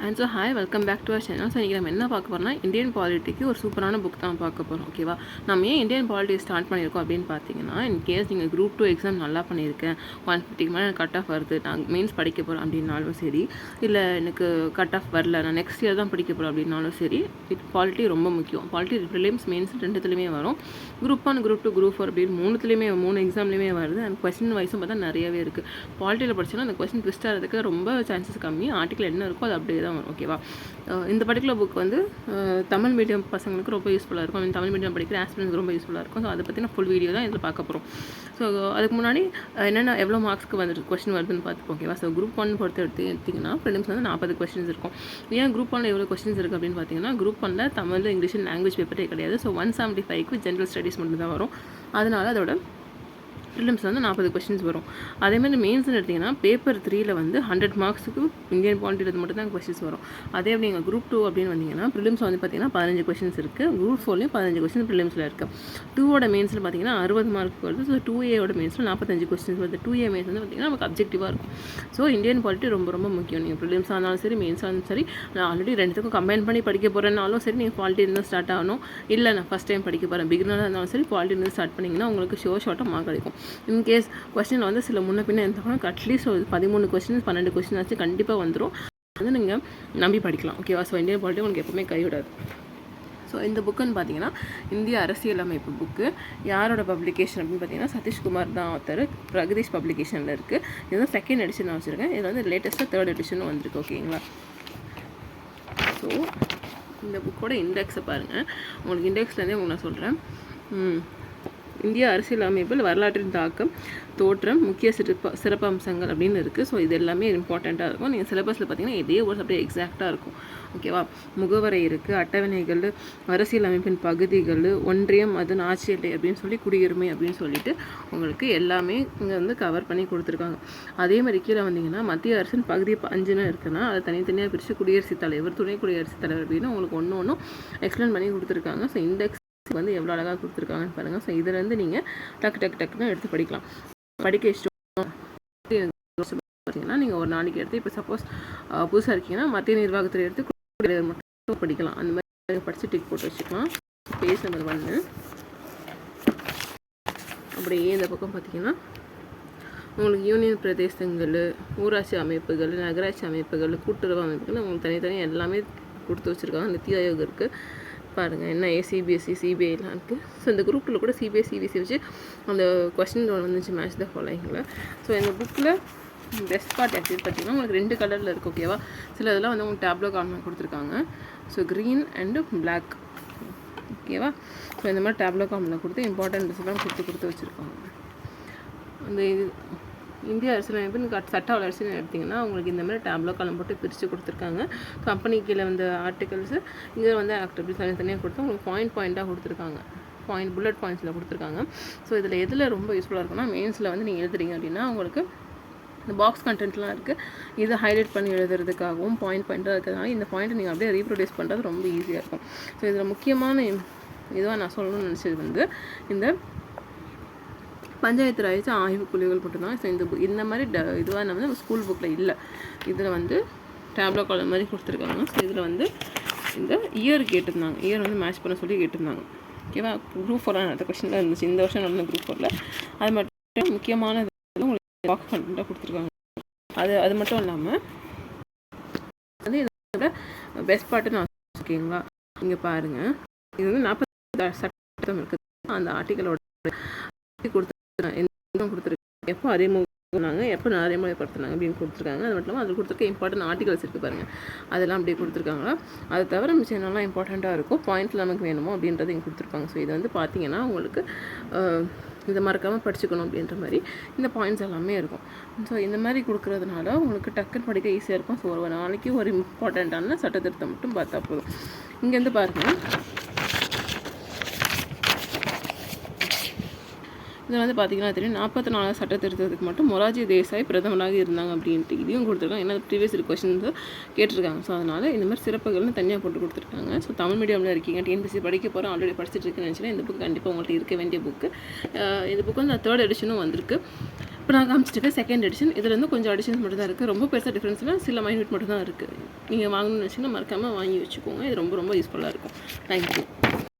And so hi welcome back to our channel. So இன்றைக்கி நம்ம என்ன பார்க்க போகிறோம்னா இந்தியன் பாலிட்டிக்கு ஒரு சூப்பரான புக் தான் பார்க்க போகிறோம். ஓகேவா, நம்ம ஏன் இந்தியன் பாலிட்டி ஸ்டார்ட் பண்ணியிருக்கோம் அப்படின்னு பார்த்தீங்கன்னா, இன் கேஸ் நீங்கள் குரூப் 2 எக்ஸாம் நல்லா பண்ணியிருக்கேன், 150 மேலே கட் ஆஃப் வருது, நான் மெயின்ஸ் படிக்க போகிறேன் அப்படின்னாலும் சரி, இல்லை எனக்கு கட் ஆஃப் வரல, நான் நெக்ஸ்ட் இயர் தான் படிக்க போகிறேன் அப்படின்னாலும் சரி, பாலிட்டி ரொம்ப முக்கியம். பாலிட்டி ப்ரிலிம்ஸ் மெயின்ஸ் ரெண்டுத்துலையுமே வரும். குரூப் 1, குரூப் 2, குரூப் 4 அப்படின்னு மூணு எக்ஸாம்லேயுமே வருது. அண்ட் கொஸ்டின் வைஸும் பார்த்தா நிறையவே இருக்குது. பாலிட்டியில் படிச்சோன்னா அந்த கொஸ்டின் ட்விஸ்ட் ஆகிறதுக்கு ரொம்ப சான்சஸ் கம்மி. ஆர்டிக்கல் என்ன இருக்கோ அது அப்படியே தான் வரும். ஓகேவா, இந்த பர்டிகுலர் புக் வந்து தமிழ் மீடியம் பசங்களுக்கு ரொம்ப யூஸ்ஃபுல்லாக இருக்கும். தமிழ் மீடியம் படிக்கிற ஆஸ்பிரன்ஸ்க்கு ரொம்ப யூஸ்ஃபுல்லாக இருக்கும். ஸோ அதை பற்றின ஃபுல் வீடியோ தான் இதில் பார்க்க போகிறோம். ஸோ அதுக்கு முன்னாடி என்னென்ன எவ்வளோ மார்க்ஸ்க்கு வந்துட்டு கொஸ்டின் வருதுன்னு பார்த்துப்போம். ஓகேவா, ஸோ குரூப் 1 பொறுத்த எடுத்திங்கன்னா ப்ரிலிம்ஸ் வந்து 40 கொஸ்டின்ஸ் இருக்கும். ஏன் குரூப் 1 எவ்வளோ கொஸ்டின்ஸ் இருக்குது அப்படின்னு பார்த்தீங்கன்னா, குரூப் 1 தமிழ், இங்கிலீஷ், லாங்குவேஜ் பேப்பரே கிடையாது. ஸோ 175க்கு ஜென்ரல் ஸ்டடீஸ் மட்டும் தான் வரும். அதனால் அதோட ப்ரிலிம்ஸில் வந்து 40 கொஸ்டின்ஸ் வரும். அதேமாதிரி மெயின்ஸ்னு எடுத்திங்கன்னா பேப்பர் 3ல் வந்து 100 மார்க்ஸுக்கு இந்தியன் பாலிட்டியில் மட்டும் தான் கொஸ்டின்ஸ் வரும். அதே அப்படி நீங்கள் குரூப் 2 அப்படின்னு வந்தீங்கன்னா ப்ரிலிம்ஸ் வந்து பார்த்திங்கன்னா 15 கொஸ்டின்ஸ் இருக்குது. குரூப் 4லையும் 15 கொஸ்டின்ஸ் ப்ரிலிம்ஸில் இருக்குது. 2ஓட மெயின்ஸில் பார்த்திங்கன்னா 60 மார்க் வருது. ஸோ 2Aயோட மெயின்ஸில் 45 கொஸ்டின்ஸ் வருது. 2A மெயின்ஸ் வந்து பார்த்திங்கன்னா நமக்கு அப்ஜெக்டிவாக இருக்கும். ஸோ இந்தியன் பாலிட்டி ரொம்ப ரொம்ப முக்கியம். நீங்கள் ப்ரிலிம்ஸாக இருந்தாலும் சரி, மெயின்ஸாக இருந்தாலும் சரி, நான் ஆல்ரெடி ரெண்டுத்துக்கும் கம்பைன் பண்ணி படிக்க போகிறேன்னாலும் சரி, நீங்கள் பாலிட்டி இருந்தால் ஸ்டார்ட் ஆகணும். இல்லை நான் ஃபஸ்ட் டைம் படிக்க போகிறேன், பிகினராக இருந்தாலும் சரி, பாலிட்டி இருந்து ஸ்டார்ட் பண்ணிங்கன்னா உங்களுக்கு ஷார்ட்டாக மார்க் கிடைக்கும். இன்கேஸ் கொஸ்டினில் வந்து சில முன்ன பின்ன இருந்தாலும் அட்லீஸ்ட் ஒரு 13 கொஸ்டின் 12 கொஸ்டின் ஆச்சு கண்டிப்பாக வந்துடும். வந்து நீங்கள் நம்பி படிக்கலாம். ஓகேவா, ஸோ இந்தியன் பாலிட்டி உங்களுக்கு எப்பவுமே கைவிடாது. ஸோ இந்த புக்குன்னு பார்த்தீங்கன்னா இந்திய அரசியலமைப்பு புக்கு. யாரோட பப்ளிகேஷன் அப்படின்னு பார்த்தீங்கன்னா சதீஷ்குமார் தான் ஆத்தர். பிரகதீஷ் பப்ளிகேஷனில் இருக்குது. இது வந்து செகண்ட் எடிஷன் நான் வச்சுருக்கேன். இது வந்து லேட்டஸ்ட்டாக 3rd எடிஷனும் வந்திருக்கு. ஓகேங்களா, ஸோ இந்த புக்கோட இண்டெக்ஸை பாருங்கள். உங்களுக்கு இண்டெக்ஸ்லேருந்தே உங்களுக்கு நான் சொல்கிறேன். இந்திய அரசியலமைப்பில் வரலாற்றின் தாக்கம், தோற்றம், முக்கிய சிறப்பு அம்சங்கள் அப்படின்னு இருக்குது. ஸோ இது எல்லாமே இம்பார்ட்டண்ட்டாக இருக்கும். நீங்கள் சிலபஸில் பார்த்தீங்கன்னா இதே ஒரு அப்படியே எக்ஸாக்டாக இருக்கும். ஓகேவா, முகவரை இருக்குது, அட்டவணைகள், அரசியலமைப்பின் பகுதிகள், ஒன்றியம், அதன் ஆட்சி எல்லை அப்படின்னு சொல்லி, குடியுரிமை அப்படின்னு சொல்லிட்டு உங்களுக்கு எல்லாமே இங்கே வந்து கவர் பண்ணி கொடுத்துருக்காங்க. அதே மாதிரி கீழே வந்தீங்கன்னா மத்திய அரசின் பகுதி 5ன்னு இருக்குன்னா அதை தனித்தனியாக பிரித்து குடியரசுத் தலைவர், துணை குடியரசுத் தலைவர் அப்படின்னு உங்களுக்கு ஒன்று எக்ஸ்பிளைன் பண்ணி கொடுத்துருக்காங்க. ஸோ இண்டெக்ஸ் வந்து எவ்வளோ அழகாக கொடுத்துருக்காங்கன்னு பாருங்கள். ஸோ இதிலேருந்து நீங்கள் டக்குன்னு எடுத்து படிக்கலாம். படிக்க இஷ்டம் பார்த்தீங்கன்னா நீங்கள் ஒரு நாளைக்கு எடுத்து, இப்போ சப்போஸ் புதுசாக இருக்கீங்கன்னா மத்திய நிர்வாகத்தில் எடுத்து மட்டும் படிக்கலாம். அந்த மாதிரி படித்து டிக் போட்டு வச்சுக்கலாம். Page number 1. அப்படியே இந்த பக்கம் பார்த்தீங்கன்னா உங்களுக்கு யூனியன் பிரதேசங்கள், ஊராட்சி அமைப்புகள், நகராட்சி அமைப்புகள், கூட்டுறவு அமைப்புகள் உங்களுக்கு தனித்தனியாக எல்லாமே கொடுத்து வச்சுருக்காங்க. நித்தி ஆயோக் இருக்குது பாருங்கள். என்ன சிபிஎஸ்சி, சிபிஐலாம் இருக்குது. ஸோ இந்த குரூப்பில் கூட சிபிஎஸ்சி, சிபிஎஸ்சி வச்சு அந்த கொஸ்டின் வந்துச்சு, மேட்ச் த ஃபாலோயிங்கில். ஸோ இந்த புக்கில் பெஸ்ட் பார்ட் ஆக்டிவ் பார்த்தீங்கன்னா உங்களுக்கு 2 கலரில் இருக்குது. ஓகேவா, சில இதெல்லாம் வந்து உங்களுக்கு டேப்லோ கார்னர் கொடுத்துருக்காங்க. So green and black. ஓகேவா, ஸோ இந்த மாதிரி டேப்லோ கார்னர் கொடுத்து இம்பார்ட்டன்ட் எல்லாம் கொடுத்து வச்சுருக்காங்க. அந்த இது இந்திய அரசியலமைப்பு சட்ட வளர்ச்சின்னு எடுத்திங்கன்னா உங்களுக்கு இந்த மாதிரி டேப்லோ காலம் போட்டு பிரித்து கொடுத்துருக்காங்க. கம்பெனி கீழே வந்து ஆர்டிகல்ஸு, இங்கே வந்து ஆக்ட் அப்படி தனித்தனியாக கொடுத்து உங்களுக்கு பாயிண்ட்டாக கொடுத்துருக்காங்க. புல்லட் பாயிண்ட்ஸில் கொடுத்துருக்காங்க. ஸோ இதில் எதில் ரொம்ப யூஸ்ஃபுல்லாக இருக்குன்னா, மெயின்ஸில் வந்து நீங்கள் எழுதுறீங்க அப்படின்னா உங்களுக்கு இந்த பாக்ஸ் கண்டென்ட்லாம் இருக்குது. இதை ஹைலைட் பண்ணி எழுதுறதுக்காகவும் பாயிண்ட்டாக இருக்கிறதுனால இந்த பாயிண்ட்டை நீங்கள் அப்படியே ரீப்ரொடியூஸ் பண்ணுறது ரொம்ப ஈஸியாக இருக்கும். ஸோ இதில் முக்கியமான இதுவாக நான் சொல்லணும்னு நினச்சது வந்து இந்த பஞ்சாயத்து ராஜ் ஆய்வுக்குழுகள் மட்டும்தான். ஸோ இந்த மாதிரி இதுவாக நம்ம ஸ்கூல் புக்கில் இல்லை. இதில் வந்து டேப்லோ காலம் மாதிரி கொடுத்துருக்காங்க. ஸோ இதில் வந்து இந்த இயர் கேட்டிருந்தாங்க. இயர் வந்து மேட்ச் பண்ண சொல்லி கேட்டிருந்தாங்க. ஓகேவா, குரூப் 4 அடுத்த கொஸ்டின் இருந்துச்சு இந்த வருஷம் நடந்த குரூப் 4ல். அது மட்டும் முக்கியமான உங்களுக்கு பாக்ஸ் கண்டென்ட்டாக கொடுத்துருக்காங்க. அது மட்டும் இல்லாமல் வந்து இதோட பெஸ்ட் பார்ட்டு நான் ஓகேங்களா, இங்கே பாருங்கள். இது வந்து 40 சட்டம் இருக்குது. அந்த ஆர்டிக்கலோட கொடுத்துருக்காங்க. எப்போ அறிமுகப்படுத்தினாங்க, எப்போ நடைமுறைப்படுத்தினாங்க அப்படின்னு கொடுத்துருக்காங்க. அது மட்டும் இல்லாமல் அதில் கொடுத்துருக்க இம்பார்ட்டன்ட் ஆர்டிகல்ஸ் இருக்குது பாருங்கள். அதெல்லாம் அப்படியே கொடுத்துருக்காங்களா. அது தவிர மிச்சம் என்னெல்லாம் இம்பார்ட்டண்ட்டாக இருக்கும், பாயிண்ட்ஸ் நமக்கு வேணுமோ அப்படின்றது இங்கே கொடுத்துருப்பாங்க. ஸோ இது வந்து பார்த்தீங்கன்னா உங்களுக்கு இதை மறக்காமல் படிச்சுக்கணும் அப்படின்ற மாதிரி இந்த பாயிண்ட்ஸ் எல்லாமே இருக்கும். ஸோ இந்த மாதிரி கொடுக்குறதுனால உங்களுக்கு டக்குன்னு படிக்க ஈஸியாக இருக்கும். ஸோ ஒரு நாளைக்கு ஒரு இம்பார்ட்டண்ட்டான சட்டத்திருத்தம் மட்டும் பார்த்தா போதும். இங்கேருந்து பாருங்கள், இதில் வந்து பார்த்திங்கன்னா தெரியும் 44 சட்ட திருத்தத்துக்கு மட்டும் மொரார்ஜி தேசாய் பிரதமராக இருந்தாங்க அப்படின்ட்டு இதையும் கொடுத்துருக்காங்க. ஏன்னா ப்ரீவியஸ் கொஸ்டின்ஸ் கேட்டிருக்காங்க. ஸோ அதனால் இந்த மாதிரி சிறப்புகள்னு தனியாக போட்டு கொடுத்துருக்காங்க. ஸோ தமிழ் மீடியமில் இருக்கீங்க, டிஎன்பிஎஸ்சி படிக்க போகிறோம், ஆல்ரெடி படிச்சுட்டு இருக்குன்னு நினச்சினா இந்த புக் கண்டிப்பாக உங்கள்கிட்ட இருக்க வேண்டிய புக்கு. இந்த புக் வந்து 3rd எடிஷனும் வந்திருக்கு. இப்போ நான் காமிச்சிட்டு செகண்ட் எடிஷன். இதில் வந்து கொஞ்சம் எடிஷன்ஸ் மட்டும் தான் இருக்குது. ரொம்ப பெருசாக டிஃப்ரென்ஸ்னால் சில மைனூட் மட்டும் தான் இருக்குது. நீங்கள் வாங்கணும்னு வச்சிங்கன்னா மறக்காமல் வாங்கி வச்சுக்கோங்க. இது ரொம்ப ரொம்ப யூஸ்ஃபுல்லாக இருக்கும். தேங்க்யூ.